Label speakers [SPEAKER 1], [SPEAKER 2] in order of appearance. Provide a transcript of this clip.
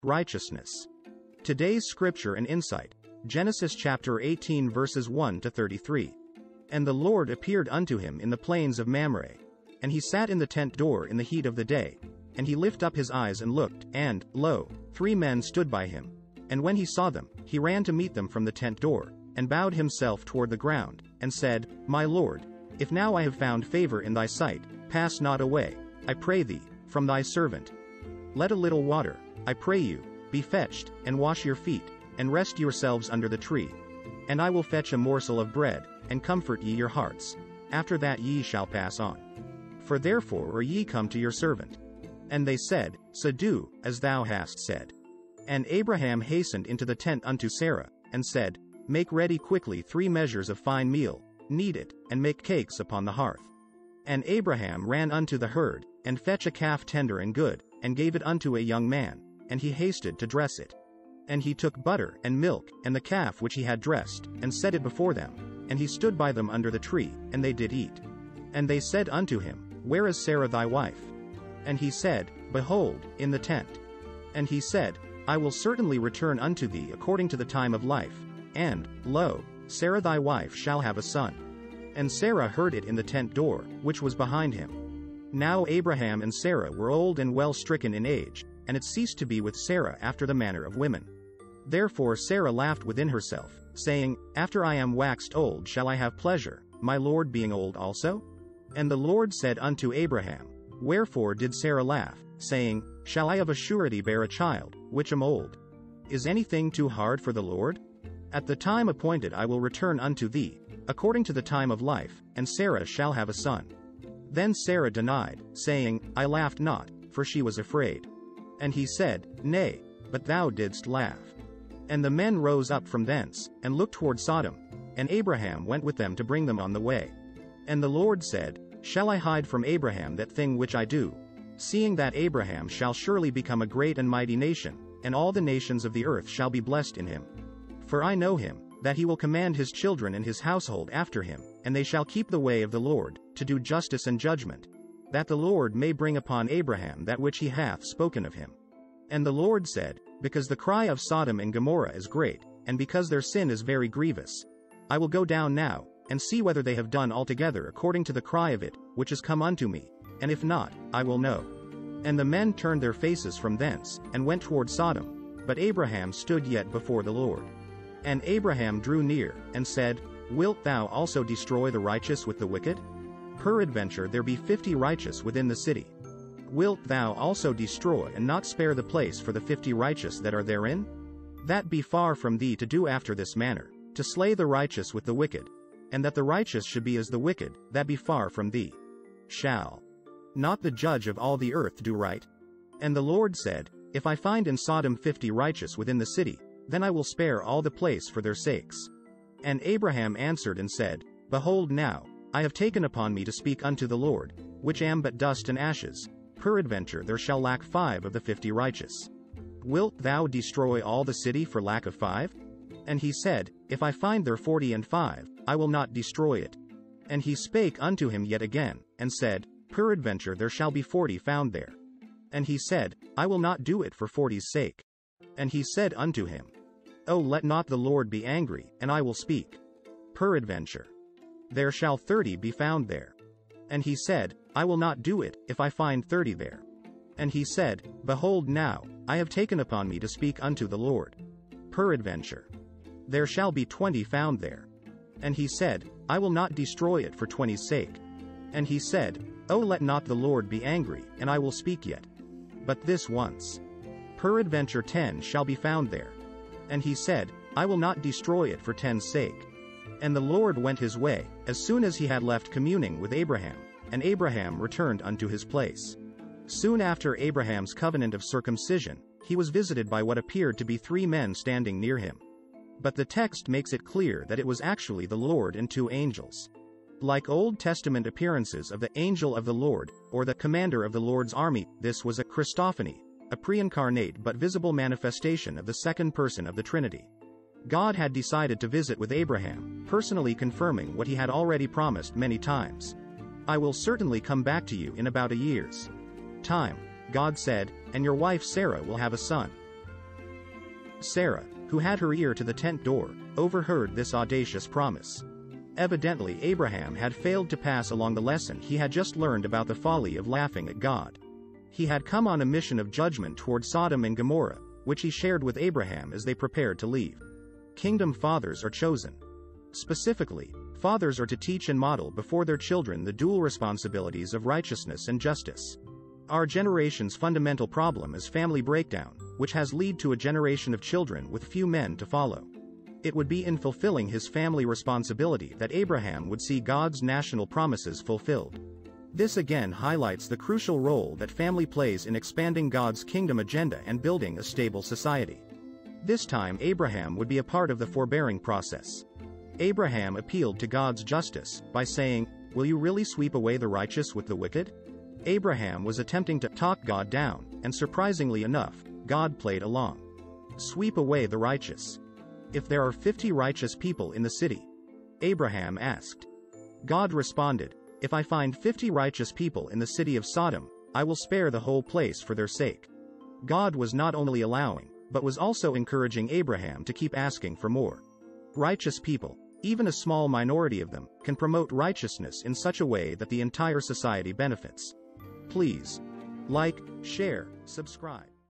[SPEAKER 1] Righteousness. Today's scripture and insight, Genesis chapter 18 verses 1 to 33. And the Lord appeared unto him in the plains of Mamre. And he sat in the tent door in the heat of the day. And he lifted up his eyes and looked, and, lo, 3 men stood by him. And when he saw them, he ran to meet them from the tent door, and bowed himself toward the ground, and said, My Lord, if now I have found favor in thy sight, pass not away, I pray thee, from thy servant. Let a little water, I pray you, be fetched, and wash your feet, and rest yourselves under the tree. And I will fetch a morsel of bread, and comfort ye your hearts. After that ye shall pass on. For therefore are ye come to your servant. And they said, So do, as thou hast said. And Abraham hastened into the tent unto Sarah, and said, Make ready quickly 3 measures of fine meal, knead it, and make cakes upon the hearth. And Abraham ran unto the herd, and fetched a calf tender and good, and gave it unto a young man, and he hasted to dress it. And he took butter and milk, and the calf which he had dressed, and set it before them, and he stood by them under the tree, and they did eat. And they said unto him, Where is Sarah thy wife? And he said, Behold, in the tent. And he said, I will certainly return unto thee according to the time of life, and, lo, Sarah thy wife shall have a son. And Sarah heard it in the tent door, which was behind him. Now Abraham and Sarah were old and well stricken in age, and it ceased to be with Sarah after the manner of women. Therefore Sarah laughed within herself, saying, After I am waxed old shall I have pleasure, my Lord being old also? And the Lord said unto Abraham, Wherefore did Sarah laugh, saying, Shall I of a surety bear a child, which am old? Is anything too hard for the Lord? At the time appointed I will return unto thee, according to the time of life, and Sarah shall have a son. Then Sarah denied, saying, I laughed not, for she was afraid. And he said, Nay, but thou didst laugh. And the men rose up from thence, and looked toward Sodom, and Abraham went with them to bring them on the way. And the Lord said, Shall I hide from Abraham that thing which I do? Seeing that Abraham shall surely become a great and mighty nation, and all the nations of the earth shall be blessed in him. For I know him, that he will command his children and his household after him, and they shall keep the way of the Lord, to do justice and judgment, that the Lord may bring upon Abraham that which he hath spoken of him. And the Lord said, Because the cry of Sodom and Gomorrah is great, and because their sin is very grievous, I will go down now, and see whether they have done altogether according to the cry of it, which is come unto me, and if not, I will know. And the men turned their faces from thence, and went toward Sodom, but Abraham stood yet before the Lord. And Abraham drew near, and said, Wilt thou also destroy the righteous with the wicked? Peradventure there be 50 righteous within the city. Wilt thou also destroy and not spare the place for the 50 righteous that are therein? That be far from thee to do after this manner, to slay the righteous with the wicked, and that the righteous should be as the wicked, that be far from thee. Shall not the judge of all the earth do right? And the Lord said, If I find in Sodom 50 righteous within the city, then I will spare all the place for their sakes. And Abraham answered and said, Behold now, I have taken upon me to speak unto the Lord, which am but dust and ashes. Peradventure there shall lack 5 of the 50 righteous. Wilt thou destroy all the city for lack of 5? And he said, If I find there 40 and 5, I will not destroy it. And he spake unto him yet again, and said, Peradventure there shall be 40 found there. And he said, I will not do it for 40's sake. And he said unto him, O let not the Lord be angry, and I will speak. Peradventure there shall 30 be found there. And he said, I will not do it, if I find 30 there. And he said, Behold now, I have taken upon me to speak unto the Lord. Peradventure there shall be 20 found there. And he said, I will not destroy it for 20's sake. And he said, O let not the Lord be angry, and I will speak yet. But this once. Peradventure 10 shall be found there. And he said, I will not destroy it for 10's sake. And the Lord went his way, as soon as he had left communing with Abraham, and Abraham returned unto his place. Soon after Abraham's covenant of circumcision, he was visited by what appeared to be 3 men standing near him. But the text makes it clear that it was actually the Lord and 2 angels. Like Old Testament appearances of the angel of the Lord, or the commander of the Lord's army, this was a Christophany, a pre-incarnate but visible manifestation of the second person of the Trinity. God had decided to visit with Abraham, personally confirming what he had already promised many times. I will certainly come back to you in about a year's time, God said, and your wife Sarah will have a son. Sarah, who had her ear to the tent door, overheard this audacious promise. Evidently, Abraham had failed to pass along the lesson he had just learned about the folly of laughing at God. He had come on a mission of judgment toward Sodom and Gomorrah, which he shared with Abraham as they prepared to leave. Kingdom fathers are chosen. Specifically, fathers are to teach and model before their children the dual responsibilities of righteousness and justice. Our generation's fundamental problem is family breakdown, which has led to a generation of children with few men to follow. It would be in fulfilling his family responsibility that Abraham would see God's national promises fulfilled. This again highlights the crucial role that family plays in expanding God's kingdom agenda and building a stable society. This time Abraham would be a part of the forbearing process. Abraham appealed to God's justice by saying, "Will you really sweep away the righteous with the wicked?" Abraham was attempting to talk God down, and surprisingly enough, God played along. Sweep away the righteous. If there are 50 righteous people in the city? Abraham asked. God responded, "If I find 50 righteous people in the city of Sodom, I will spare the whole place for their sake." God was not only allowing, but was also encouraging Abraham to keep asking for more. Righteous people, even a small minority of them, can promote righteousness in such a way that the entire society benefits. Please like, share, subscribe.